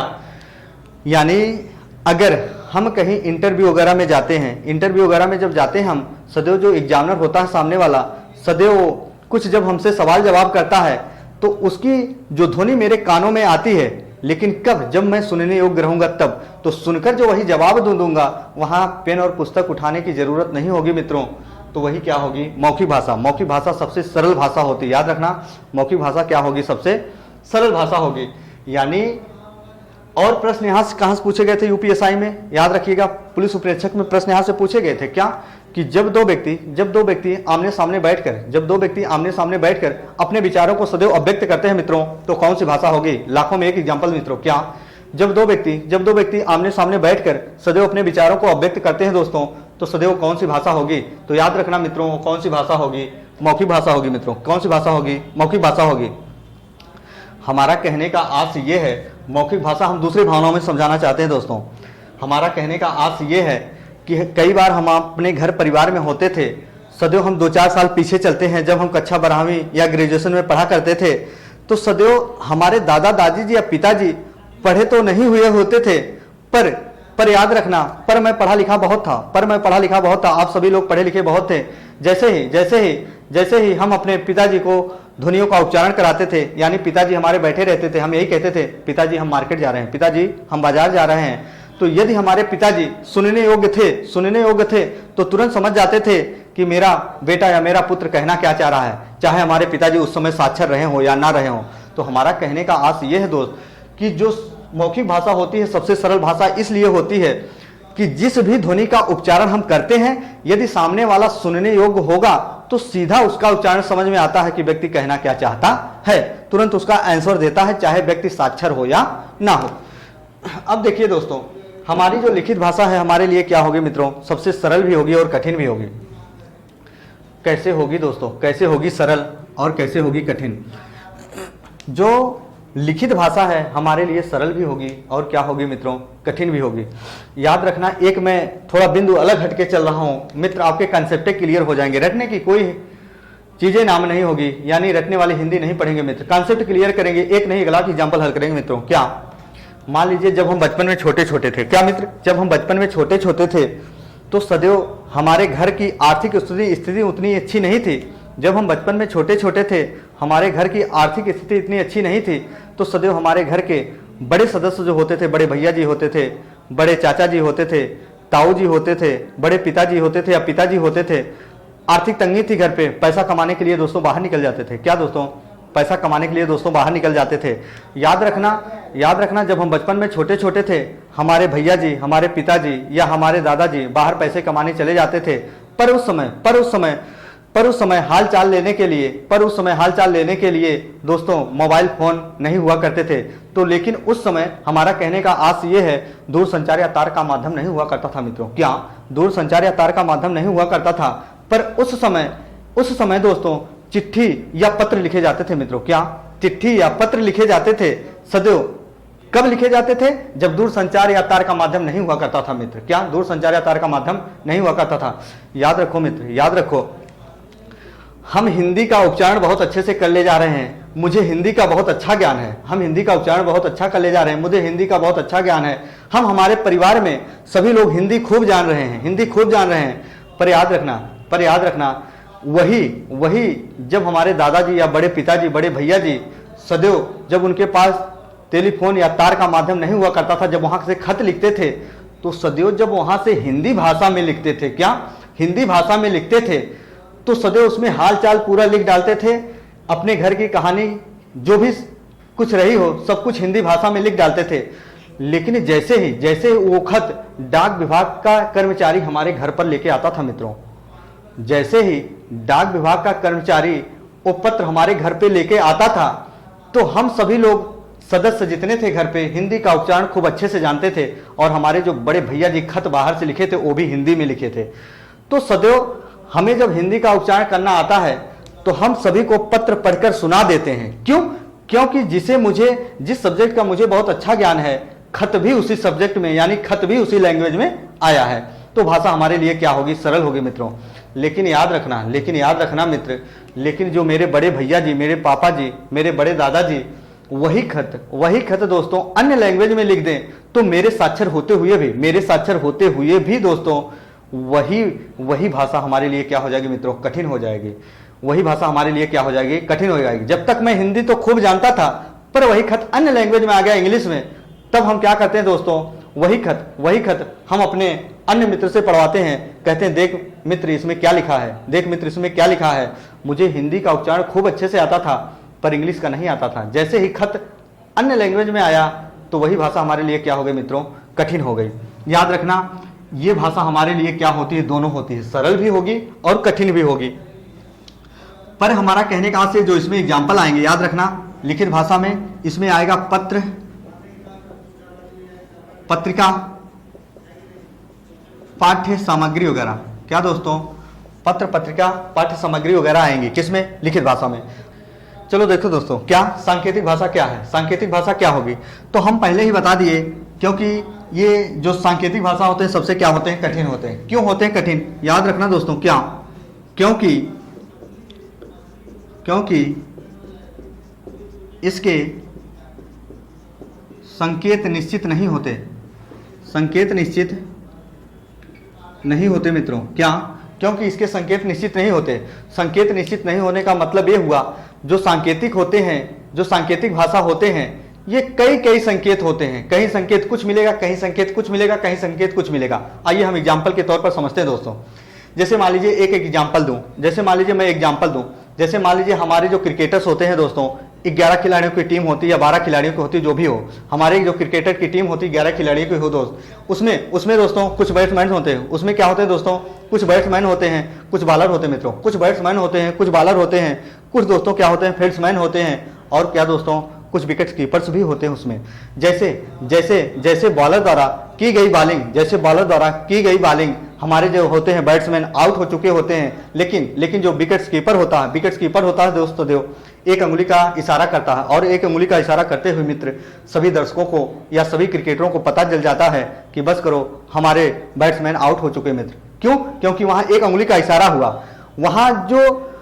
यानी अगर हम कहीं इंटरव्यू वगैरह में जाते हैं, इंटरव्यू वगैरह में जब जाते हैं हम, सदैव जो एग्जामिनर होता है सामने वाला, सदैव कुछ जब हमसे सवाल जवाब करता है तो उसकी जो ध्वनि मेरे कानों में आती है, लेकिन कब? जब मैं सुनने योग्य रहूंगा तब। तो सुनकर जो वही जवाब दूंगा, वहां पेन और पुस्तक उठाने की जरूरत नहीं होगी मित्रों। तो वही क्या होगी? मौखिक भाषा। मौखिक भाषा सबसे सरल भाषा होती है, याद रखना। मौखिक भाषा क्या होगी? सबसे सरल भाषा होगी। यानी और प्रश्न यहां से कहां से पूछे गए थे यूपीएसआई में? याद रखिएगा, पुलिस उपरीक्षक में प्रश्न यहां से पूछे गए थे। क्या? कि जब दो व्यक्ति आमने सामने बैठकर अपने विचारों को सदैव अभिव्यक्त करते हैं मित्रों, तो कौन सी भाषा होगी? लाखों में एक एग्जांपल मित्रों। क्या? जब दो व्यक्ति आमने सामने बैठकर सदैव अपने विचारों को अभिव्यक्त करते हैं दोस्तों, तो सदैव कौन सी भाषा होगी? तो याद रखना मित्रों, कौन सी भाषा होगी? मौखिक भाषा होगी मित्रों। कौन सी भाषा होगी? मौखिक भाषा होगी। हमारा कहने का आश ये है, मौखिक भाषा हम दूसरी भावनाओं में समझाना चाहते हैं दोस्तों। हमारा कहने का आश ये है कि कई बार हम अपने घर परिवार में होते थे, सदैव हम 2-4 साल पीछे चलते हैं, जब हम कक्षा 12वीं या ग्रेजुएशन में पढ़ा करते थे, तो सदैव हमारे दादा दादी जी या पिताजी पढ़े तो नहीं हुए होते थे, पर याद रखना, पर मैं पढ़ा लिखा बहुत था। आप सभी लोग पढ़े लिखे बहुत थे। जैसे ही हम अपने पिताजी को ध्वनियों का उच्चारण कराते थे, यानी पिताजी हमारे बैठे रहते थे, हम यही कहते थे, पिताजी हम मार्केट जा रहे हैं, पिताजी हम बाजार जा रहे हैं। तो यदि हमारे पिताजी सुनने योग्य थे तो तुरंत समझ जाते थे कि मेरा बेटा या मेरा पुत्र कहना क्या चाह रहा है, चाहे हमारे पिताजी उस समय साक्षर रहे हो या ना रहे हो। तो हमारा कहने का आश ये है दोस्त कि जो मौखिक भाषा होती है सबसे सरल भाषा इसलिए होती है कि जिस भी ध्वनि का उच्चारण हम करते हैं, यदि सामने वाला सुनने योग्य होगा तो सीधा उसका उच्चारण समझ में आता है कि व्यक्ति कहना क्या चाहता है, तुरंत उसका आंसर देता है, चाहे व्यक्ति साक्षर हो या ना हो। अब देखिए दोस्तों, हमारी जो लिखित भाषा है हमारे लिए क्या होगी मित्रों? सबसे सरल भी होगी और कठिन भी होगी। कैसे होगी दोस्तों? कैसे होगी सरल और कैसे होगी कठिन? जो लिखित भाषा है हमारे लिए सरल भी होगी और क्या होगी मित्रों? कठिन भी होगी। याद रखना, एक मैं थोड़ा बिंदु अलग हटके चल रहा हूं मित्र, आपके कंसेप्ट क्लियर हो जाएंगे। रटने की कोई चीजें नाम नहीं होगी, यानी रटने वाली हिंदी नहीं पढ़ेंगे मित्र, कंसेप्ट क्लियर करेंगे, एक नहीं अगला एग्जाम्पल हल करेंगे मित्रों। क्या? मान लीजिए जब हम बचपन में छोटे थे, क्या मित्र? जब हम बचपन में छोटे थे तो सदैव हमारे घर की आर्थिक स्थिति उतनी अच्छी नहीं थी। जब हम बचपन में छोटे थे, हमारे घर की आर्थिक स्थिति इतनी अच्छी नहीं थी, तो सदैव हमारे घर के बड़े सदस्य जो होते थे, बड़े भैया जी होते थे, बड़े चाचा जी होते थे, ताऊ जी होते थे, बड़े पिताजी होते थे या पिताजी होते थे, आर्थिक तंगी थी घर पे, पैसा कमाने के लिए दोस्तों बाहर निकल जाते थे। क्या दोस्तों? पैसा कमाने के लिए दोस्तों बाहर निकल जाते थे। याद रखना जब हम बचपन में छोटे थे, हमारे भैया जी, हमारे पिताजी या हमारे दादाजी बाहर पैसे कमाने चले जाते थे, पर उस समय हाल चाल लेने के लिए दोस्तों मोबाइल फोन नहीं हुआ करते थे। तो लेकिन उस समय हमारा कहने का आश ये है, दूरसंचार या तार का माध्यम नहीं हुआ करता था मित्रों। क्या? दूरसंचार या तार का माध्यम नहीं हुआ करता था, पर उस समय दोस्तों चिट्ठी या पत्र लिखे जाते थे मित्रों। क्या? चिट्ठी या पत्र लिखे जाते थे। सदैव कब लिखे जाते थे? जब दूरसंचार या तार का माध्यम नहीं हुआ करता था मित्र। क्या? दूरसंचार या तार का माध्यम नहीं हुआ करता था। याद रखो मित्र, याद रखो, हम हिंदी का उच्चारण बहुत अच्छे से कर ले जा रहे हैं, मुझे हिंदी का बहुत अच्छा ज्ञान है। हम हिंदी का उच्चारण बहुत अच्छा कर ले जा रहे हैं, मुझे हिंदी का बहुत अच्छा ज्ञान है। हम हमारे परिवार में सभी लोग हिंदी खूब जान रहे हैं, पर याद रखना वही जब हमारे दादाजी या बड़े पिताजी, बड़े भैया जी सदैव जब उनके पास टेलीफोन या तार का माध्यम नहीं हुआ करता था, जब वहां से खत लिखते थे, तो सदैव जब वहां से हिंदी भाषा में लिखते थे, क्या? हिंदी भाषा में लिखते थे, तो सदैव उसमें हाल चाल पूरा लिख डालते थे, अपने घर की कहानी जो भी कुछ रही हो सब कुछ हिंदी भाषा में लिख डालते थे। लेकिन जैसे ही वो खत डाक विभाग का कर्मचारी हमारे घर पर लेके आता था मित्रों, जैसे ही डाक विभाग का कर्मचारी वो पत्र हमारे घर पे लेके आता था, तो हम सभी लोग सदस्य जितने थे घर पे हिंदी का उच्चारण खूब अच्छे से जानते थे, और हमारे जो बड़े भैया जी खत बाहर से लिखे थे वो भी हिंदी में लिखे थे। तो सदैव हमें जब हिंदी का उच्चारण करना आता है तो हम सभी को पत्र पढ़कर सुना देते हैं। क्यों? क्योंकि जिस सब्जेक्ट का मुझे बहुत अच्छा ज्ञान है, खत भी उसी सब्जेक्ट में यानी खत भी उसी लैंग्वेज में आया है, तो भाषा हमारे लिए क्या होगी? सरल होगी मित्रों। लेकिन याद रखना मित्र, लेकिन जो मेरे बड़े भैया जी, मेरे पापा जी, मेरे बड़े दादाजी वही खत दोस्तों अन्य लैंग्वेज में लिख दें, तो मेरे साक्षर होते हुए भी दोस्तों वही भाषा हमारे लिए क्या हो जाएगी मित्रों? कठिन हो जाएगी। वही भाषा हमारे लिए क्या हो जाएगी? कठिन हो जाएगी। जब तक मैं हिंदी तो खूब जानता था, पर वही खत अन्य लैंग्वेज में आ गया, इंग्लिश में, तब हम क्या करते हैं दोस्तों? वही खत हम अपने अन्य मित्र से पढ़वाते हैं, कहते हैं देख मित्र इसमें क्या लिखा है, देख मित्र इसमें क्या लिखा है। मुझे हिंदी का उच्चारण खूब अच्छे से आता था, पर इंग्लिश का नहीं आता था। जैसे ही खत अन्य लैंग्वेज में आया, तो वही भाषा हमारे लिए क्या हो गई मित्रों? कठिन हो गई। याद रखना, ये भाषा हमारे लिए क्या होती है? दोनों होती है, सरल भी होगी और कठिन भी होगी। पर हमारा कहने का से जो इसमें एग्जाम्पल आएंगे, याद रखना, लिखित भाषा में इसमें आएगा पत्र, पत्रिका, पाठ्य सामग्री वगैरह। क्या दोस्तों? पत्र, पत्रिका, पाठ्य सामग्री वगैरह आएंगी किसमें? लिखित भाषा में। चलो देखो दोस्तों, क्या सांकेतिक भाषा क्या है? सांकेतिक भाषा क्या होगी? तो हम पहले ही बता दिए, क्योंकि ये जो सांकेतिक भाषा होते हैं सबसे क्या होते हैं? कठिन होते हैं। क्यों होते हैं कठिन? याद रखना दोस्तों, क्या? क्योंकि इसके संकेत निश्चित नहीं होते, संकेत निश्चित नहीं होते मित्रों। क्या? क्योंकि इसके संकेत निश्चित नहीं होते। संकेत निश्चित नहीं होने का मतलब ये हुआ, जो सांकेतिक होते हैं, जो सांकेतिक भाषा होते हैं, ये कई संकेत होते हैं। कहीं संकेत कुछ मिलेगा, कहीं संकेत कुछ मिलेगा, कहीं संकेत कुछ मिलेगा। आइए हम एग्जाम्पल के तौर पर समझते हैं दोस्तों। जैसे मान लीजिए एक एग्जाम्पल दूं, जैसे मान लीजिए मैं एग्जाम्पल दूं, जैसे मान लीजिए हमारे जो क्रिकेटर्स होते हैं दोस्तों, 11 खिलाड़ियों की टीम होती है या 12 खिलाड़ियों की होती है, जो भी हो, हमारे जो क्रिकेटर की टीम होती है 11 खिलाड़ियों की हो दोस्त, उसमें दोस्तों कुछ बैट्समैन होते हैं। उसमें क्या होते हैं दोस्तों? कुछ बैट्समैन होते हैं, कुछ बॉलर होते हैं मित्रों। कुछ बैट्समैन होते हैं, कुछ बॉलर होते हैं, कुछ दोस्तों क्या होते हैं? फील्ड्समैन होते हैं, और क्या दोस्तों? कुछ विकेट कीपर्स भी होते हैं उसमें। जैसे बॉलर द्वारा की गई बॉलिंग, हमारे जो होते हैं बैट्समैन आउट हो चुके होते हैं, लेकिन जो विकेट कीपर होता है दोस्तों, एक अंगुली का इशारा करता है, और एक अंगुली का इशारा करते हुए मित्र सभी दर्शकों को या सभी क्रिकेटरों को पता चल जाता है कि बस करो, हमारे बैट्समैन आउट हो चुके मित्र। क्यों? क्योंकि वहां एक अंगुली का इशारा हुआ। वहां जो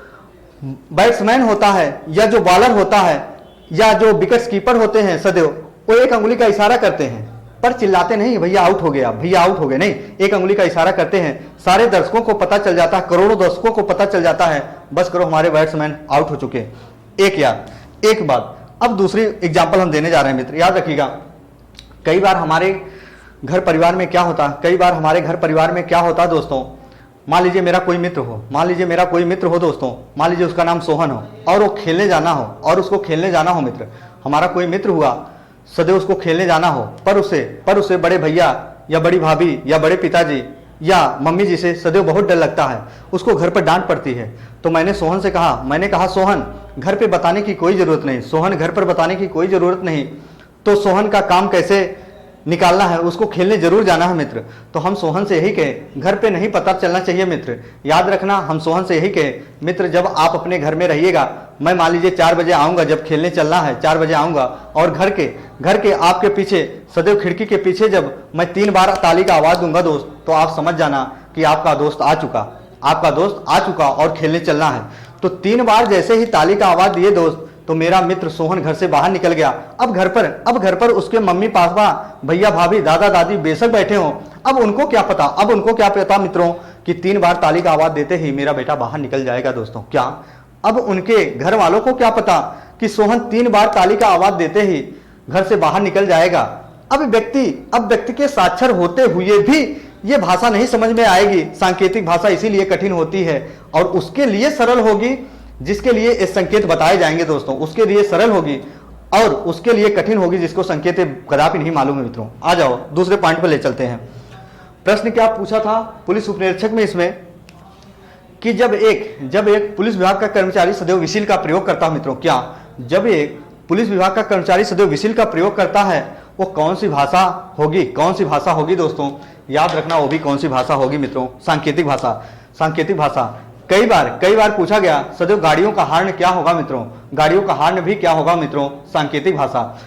बैट्समैन होता है या जो बॉलर होता है या जो विकेट कीपर होते हैं सदैव, वो एक अंगुली का इशारा करते हैं, पर चिल्लाते नहीं भैया आउट हो गया, भैया आउट हो गए, नहीं, एक अंगुली का इशारा करते हैं। सारे दर्शकों को पता चल जाता है, करोड़ों दर्शकों को पता चल जाता है, बस करो हमारे बैट्समैन आउट हो चुके। एक बात। अब दूसरी एग्जांपल हम देने जा रहे हैं मित्र, याद रखिएगा। कई बार हमारे घर परिवार में क्या होता, दोस्तों, मान लीजिए मेरा कोई मित्र हो दोस्तों, मान लीजिए उसका नाम सोहन हो, और वो खेलने जाना हो, मित्र, हमारा कोई मित्र हुआ, सदैव उसको खेलने जाना हो, पर उसे बड़े भैया या बड़ी भाभी या बड़े पिताजी या मम्मी जी से सदैव बहुत डर लगता है, उसको घर पर डांट पड़ती है। तो मैंने सोहन से कहा, सोहन घर पे बताने की कोई जरूरत नहीं, तो सोहन का काम कैसे निकालना है, उसको खेलने जरूर जाना है मित्र। तो हम सोहन से यही कहे, घर पे नहीं पता चलना चाहिए मित्र। याद रखना, हम सोहन से यही कहे, मित्र जब आप अपने घर में रहिएगा, मैं मान लीजिए 4 बजे आऊंगा, जब खेलने चलना है 4 बजे आऊंगा, और घर के आपके पीछे सदैव खिड़की के पीछे जब मैं 3 बार ताली का आवाज दूंगा दोस्त, तो आप समझ जाना कि आपका दोस्त आ चुका और खेलने चलना है। तो 3 बार जैसे ही ताली का आवाज दिए दोस्त, तो मेरा मित्र सोहन घर से बाहर निकल गया। अब घर पर उसके मम्मी पापा, भैया भाभी, दादा दादी बेशक बैठे हों, अब उनको क्या पता मित्रों कि 3 बार ताली का आवाज देते ही मेरा बेटा बाहर निकल जाएगा दोस्तों। क्या अब उनके घर वालों को क्या पता कि सोहन 3 बार ताली का आवाज देते ही घर से बाहर निकल जाएगा? अब व्यक्ति के साक्षर होते हुए भी ये भाषा नहीं समझ में आएगी। सांकेतिक भाषा इसीलिए कठिन होती है, और उसके लिए सरल होगी जिसके लिए इस संकेत बताए जाएंगे दोस्तों, उसके लिए सरल होगी, और उसके लिए कठिन होगी जिसको संकेत कदापि नहीं मालूम है मित्रों। आ जाओ दूसरे पॉइंट पर ले चलते हैं। प्रश्न क्या पूछा था पुलिस उपनिरीक्षक में इसमें, कि जब एक पुलिस विभाग का कर्मचारी सदैव विसिल का प्रयोग करता है मित्रों, क्या जब एक पुलिस विभाग का कर्मचारी सदैव विसिल का प्रयोग करता है, वो कौन सी भाषा होगी दोस्तों? याद रखना, वो भी कौन सी भाषा होगी मित्रों? सांकेतिक भाषा। कई बार पूछा गया सदैव गाड़ियों का हॉर्न क्या होगा मित्रों, गाड़ियों का हॉर्न भी क्या होगा मित्रों, सांकेतिक भाषा।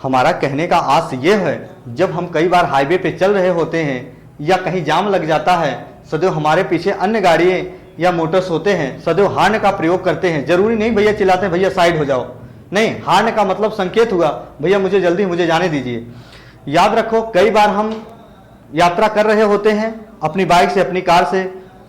हमारा कहने का आस ये है, जब हम कई बार हाईवे पे चल रहे होते हैं या कहीं जाम लग जाता है, सदैव हमारे पीछे अन्य गाड़ियां या मोटर्स होते हैं, सदैव हॉर्न का प्रयोग करते हैं। जरूरी नहीं भैया चिल्लाते हैं भैया साइड हो जाओ, नहीं, हॉर्न का मतलब संकेत हुआ भैया मुझे जल्दी, मुझे जाने दीजिए। याद रखो, कई बार हम यात्रा कर रहे होते हैं अपनी बाइक से, अपनी कार से,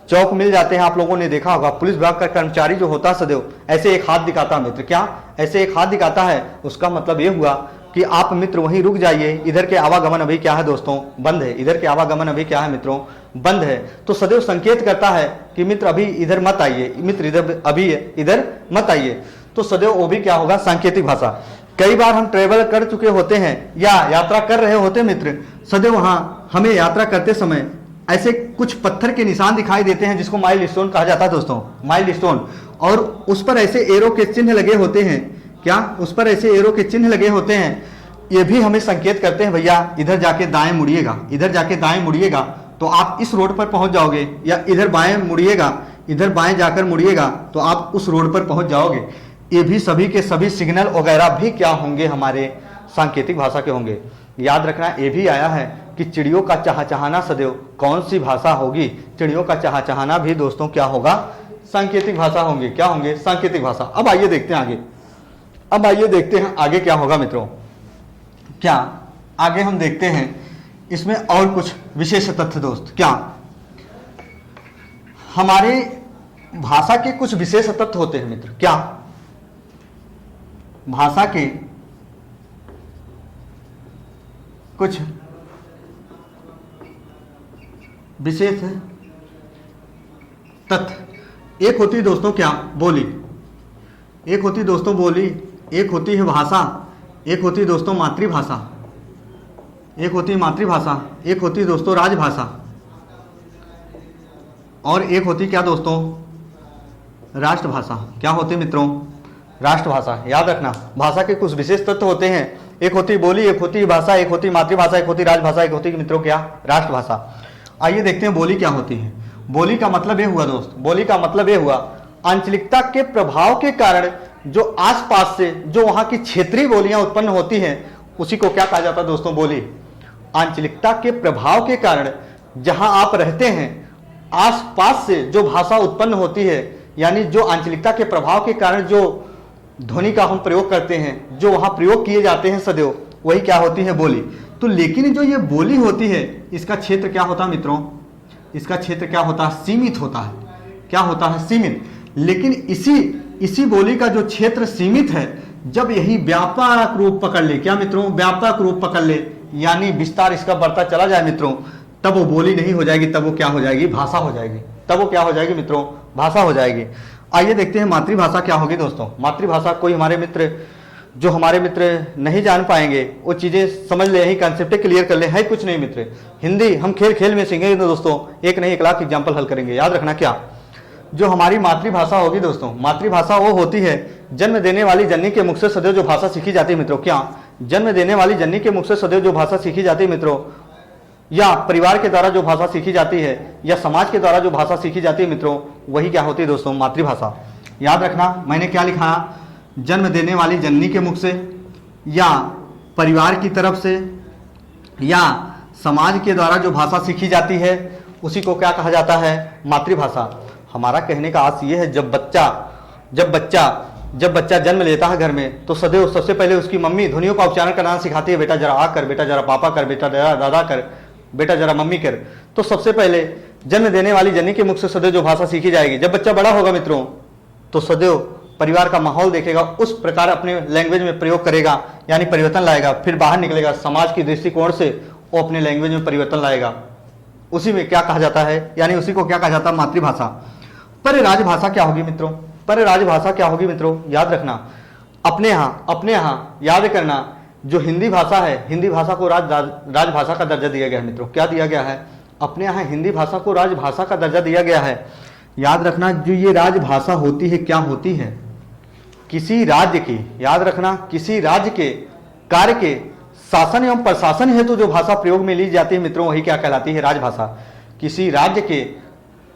चौक मिल जाते हैं, आप लोगों ने देखा होगा पुलिस विभाग का कर्मचारी जो होता सदैव ऐसे एक हाथ दिखाता है मित्र, क्या ऐसे एक हाथ दिखाता है, उसका मतलब ये हुआ कि आप मित्र वहीं रुक जाइए, इधर के आवागमन अभी क्या है दोस्तों, बंद है, इधर के आवागमन अभी क्या है मित्रों, बंद है। तो सदैव संकेत करता है कि मित्र अभी इधर मत आइए, मित्र इधर अभी इधर मत आइए। तो सदैव वो भी क्या होगा, सांकेतिक भाषा। कई बार हम ट्रेवल कर चुके होते हैं या यात्रा कर रहे होते मित्र, सदैव वहां हमें यात्रा करते समय ऐसे कुछ पत्थर के निशान दिखाई देते हैं जिसको माइल स्टोन कहा जाता है दोस्तों, माइल स्टोन, और उस पर ऐसे एरो के चिन्ह लगे होते हैं, क्या उस पर ऐसे एरो के चिन्ह लगे होते हैं, ये भी हमें संकेत करते हैं भैया इधर जाके दाएं मुड़िएगा, इधर जाके दाएं मुड़िएगा तो आप इस रोड पर पहुंच जाओगे, या इधर बाएं मुड़िएगा, इधर बाएं जाकर मुड़िएगा तो आप उस रोड पर पहुंच जाओगे। ये भी सभी के सभी सिग्नल वगैरह भी क्या होंगे, हमारे सांकेतिक भाषा के होंगे। याद रखना, ये भी आया है कि चिड़ियों का चहचहाना सदैव कौन सी भाषा होगी, चिड़ियों का चहचहाना भी दोस्तों क्या होगा, सांकेतिक भाषा होंगे, क्या होंगे, सांकेतिक भाषा। अब आइए देखते हैं आगे, अब आइए देखते हैं आगे क्या होगा मित्रों, क्या आगे हम देखते हैं इसमें और कुछ विशेष तथ्य दोस्त। क्या हमारे भाषा के कुछ विशेष तथ्य होते हैं मित्र, क्या भाषा के कुछ विशेष तथ्य। एक होती है दोस्तों क्या, बोली, एक होती दोस्तों बोली, एक होती है भाषा, एक होती दोस्तों मातृभाषा, एक होती है मातृभाषा, एक होती दोस्तों राजभाषा, और एक होती क्या दोस्तों, राष्ट्रभाषा। क्या होती मित्रों, राष्ट्रभाषा। याद रखना, भाषा के कुछ विशेष तत्व होते हैं, एक होती बोली, एक होती भाषा, एक होती मातृभाषा, एक होती राजभाषा, एक होती मित्रों क्या, राष्ट्रभाषा। आइए देखते हैं बोली क्या होती है। बोली का मतलब ये हुआ दोस्त, बोली का मतलब ये हुआ आंचलिकता के प्रभाव के कारण जो आसपास से जो वहां की क्षेत्रीय बोलियां उत्पन्न होती हैं उसी को क्या कहा जाता है दोस्तों, बोली। आंचलिकता के प्रभाव के कारण जहां आप रहते हैं आसपास से जो भाषा उत्पन्न होती है, यानी जो आंचलिकता के प्रभाव के कारण जो ध्वनि का हम प्रयोग करते हैं, जो वहां प्रयोग किए जाते हैं सदैव, वही क्या होती है, बोली। तो लेकिन जो ये बोली होती है इसका क्षेत्र क्या होता है मित्रों, इसका क्षेत्र क्या होता है, सीमित होता है। क्या होता है, सीमित। लेकिन इसी बोली का जो क्षेत्र सीमित है, जब यही व्यापक रूप पकड़ ले, क्या मित्रों, व्यापक रूप पकड़ ले, यानी विस्तार इसका बढ़ता चला जाए मित्रों, तब वो बोली नहीं हो जाएगी, तब वो क्या हो जाएगी, भाषा हो जाएगी। तब वो क्या हो जाएगी मित्रों, भाषा हो जाएगी। आइए देखते हैं मातृभाषा क्या होगी दोस्तों। मातृभाषा कोई हमारे मित्र जो हमारे मित्र नहीं जान पाएंगे वो चीजें समझ ले, यही कंसेप्ट क्लियर कर ले, है कुछ नहीं मित्र। हिंदी हम खेल खेल में सीखेंगे दोस्तों, एक नहीं 1 लाख एग्जाम्पल हल करेंगे। याद रखना, क्या जो हमारी मातृभाषा होगी दोस्तों, मातृभाषा वो होती है जन्म देने वाली जननी के मुख से सदैव जो भाषा सीखी जाती है मित्रों। क्या जन्म देने वाली जननी के मुख से सदैव जो भाषा सीखी जाती है मित्रों, या परिवार के द्वारा जो भाषा सीखी जाती है, या समाज के द्वारा जो भाषा सीखी जाती है मित्रों, वही क्या होती है दोस्तों, मातृभाषा। याद रखना, मैंने क्या लिखा, जन्म देने वाली जननी के मुख से, या परिवार की तरफ से, या समाज के द्वारा जो भाषा सीखी जाती है उसी को क्या कहा जाता है, मातृभाषा। हमारा कहने का आस ये है, जब बच्चा जन्म लेता है घर में तो सदैव सबसे पहले उसकी मम्मी ध्वनियों का उच्चारण करना सिखाती है, बेटा जरा आ कर, बेटा जरा पापा कर, बेटा जरा दादा कर, बेटा जरा मम्मी कर। तो सबसे पहले जन्म देने वाली जननी के मुख से सदैव जो भाषा सीखी जाएगी। जब बच्चा बड़ा होगा मित्रों तो सदैव परिवार का माहौल देखेगा, उस प्रकार अपने लैंग्वेज में प्रयोग करेगा, यानी परिवर्तन लाएगा। फिर बाहर निकलेगा, समाज की दृष्टिकोण से वो अपने लैंग्वेज में परिवर्तन लाएगा। उसी में क्या कहा जाता है, यानी उसी को क्या कहा जाता है, मातृभाषा। पर राजभाषा क्या होगी मित्रों, पर राजभाषा क्या होगी मित्रों, याद रखना, अपने यहाँ याद करना, जो हिंदी भाषा है, हिंदी भाषा को राजभाषा का दर्जा दिया गया है मित्रों। क्या दिया गया है, अपने यहाँ हिंदी भाषा को राजभाषा का दर्जा दिया गया है। याद रखना, जो ये राजभाषा होती है, क्या होती है, किसी राज्य की, याद रखना, किसी राज्य के कार्य के शासन एवं प्रशासन हेतु जो भाषा प्रयोग में ली जाती है मित्रों, वही क्या कहलाती है, राजभाषा। किसी राज्य के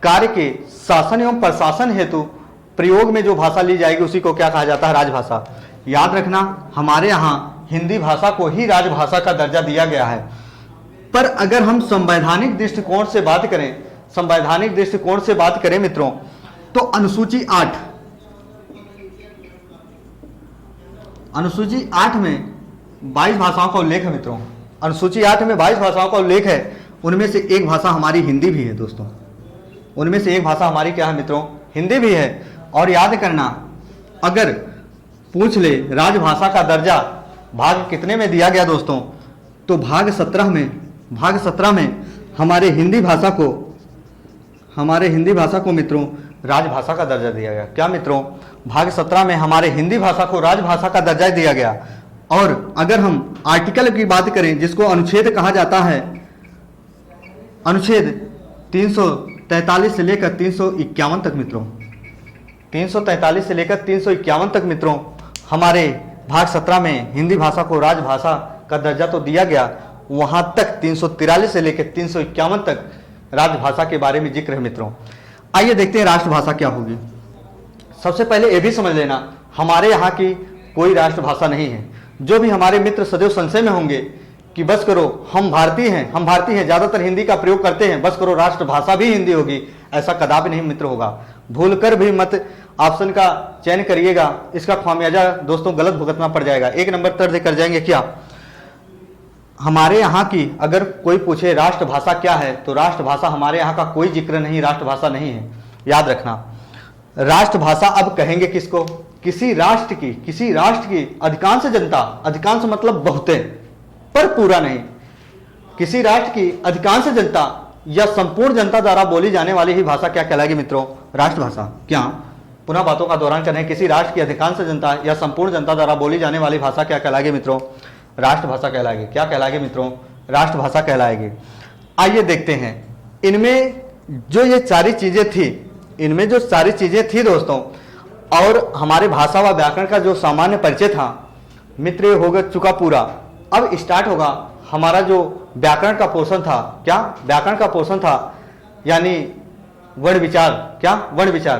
कार्य के शासन एवं प्रशासन हेतु प्रयोग में जो भाषा ली जाएगी उसी को क्या कहा जाता है? राजभाषा। याद रखना, हमारे यहाँ हिंदी भाषा को ही राजभाषा का दर्जा दिया गया है। पर अगर हम संवैधानिक दृष्टिकोण से बात करें, संवैधानिक दृष्टिकोण से बात करें मित्रों, तो अनुसूची 8 में 22 भाषाओं का उल्लेख है मित्रों। अनुसूची 8 में 22 भाषाओं का उल्लेख है। उनमें से एक भाषा हमारी हिंदी भी है दोस्तों। उनमें से एक भाषा हमारी क्या है मित्रों? हिंदी भी है। और याद करना, अगर पूछ ले राजभाषा का दर्जा भाग कितने में दिया गया दोस्तों, तो भाग 17 में हमारे हिंदी भाषा को मित्रों राजभाषा का दर्जा दिया गया। क्या मित्रों? भाग 17 में हमारे हिंदी भाषा को राजभाषा का दर्जा दिया गया। और अगर हम आर्टिकल की बात करें, जिसको अनुच्छेद कहा जाता है, अनुच्छेद 343 से लेकर 351 तक मित्रों, 343 से लेकर 351 तक मित्रों, हमारे भाग 17 में हिंदी भाषा को राजभाषा का दर्जा तो दिया गया, वहां तक 343 से लेकर 351 तक राजभाषा के बारे में जिक्र है मित्रों। आइए देखते हैं राष्ट्रभाषा क्या होगी। सबसे पहले यह भी समझ लेना, हमारे यहाँ की कोई राष्ट्रभाषा नहीं है। जो भी हमारे मित्र सदैव संशय में होंगे कि बस करो हम भारतीय हैं, ज्यादातर हिंदी का प्रयोग करते हैं, बस करो राष्ट्रभाषा भी हिंदी होगी, ऐसा कदापि नहीं मित्र होगा। भूलकर भी मत ऑप्शन का चयन करिएगा, इसका खामियाजा दोस्तों गलत भुगतना पड़ जाएगा, 1 नंबर तर्ज कर जाएंगे। क्या हमारे यहाँ की अगर कोई पूछे राष्ट्रभाषा क्या है, तो राष्ट्रभाषा हमारे यहाँ का कोई जिक्र नहीं, राष्ट्रभाषा नहीं है। याद रखना, राष्ट्रभाषा अब कहेंगे किसको? किसी राष्ट्र की अधिकांश जनता, अधिकांश मतलब बहुते पर पूरा नहीं, किसी राष्ट्र की अधिकांश जनता या संपूर्ण जनता द्वारा बोली जाने वाली ही भाषा क्या कहलाएगी मित्रों? राष्ट्रभाषा। क्या पुनः बातों का दोहरान करें, किसी राष्ट्र की अधिकांश जनता या संपूर्ण जनता द्वारा बोली जाने वाली भाषा क्या कहलाएगी मित्रों? राष्ट्रभाषा कहलाएगी। क्या कहलाएगी मित्रों? राष्ट्रभाषा कहलाएगी। आइए देखते हैं, इनमें जो ये सारी चीजें थी दोस्तों, और हमारे भाषा व व्याकरण का जो सामान्य परिचय था मित्र, ये हो चुका पूरा। अब स्टार्ट होगा हमारा जो व्याकरण का पोर्शन था। क्या व्याकरण का पोर्शन था? यानी वर्ण विचार। क्या वर्ण विचार।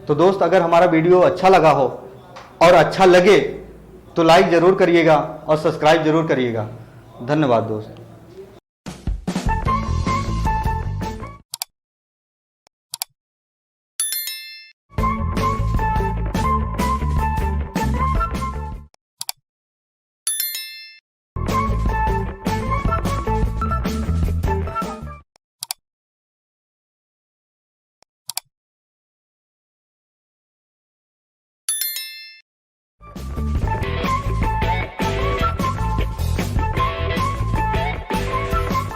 तो दोस्त, अगर हमारा वीडियो अच्छा लगा हो और अच्छा लगे तो लाइक जरूर करिएगा और सब्सक्राइब जरूर करिएगा। धन्यवाद दोस्त।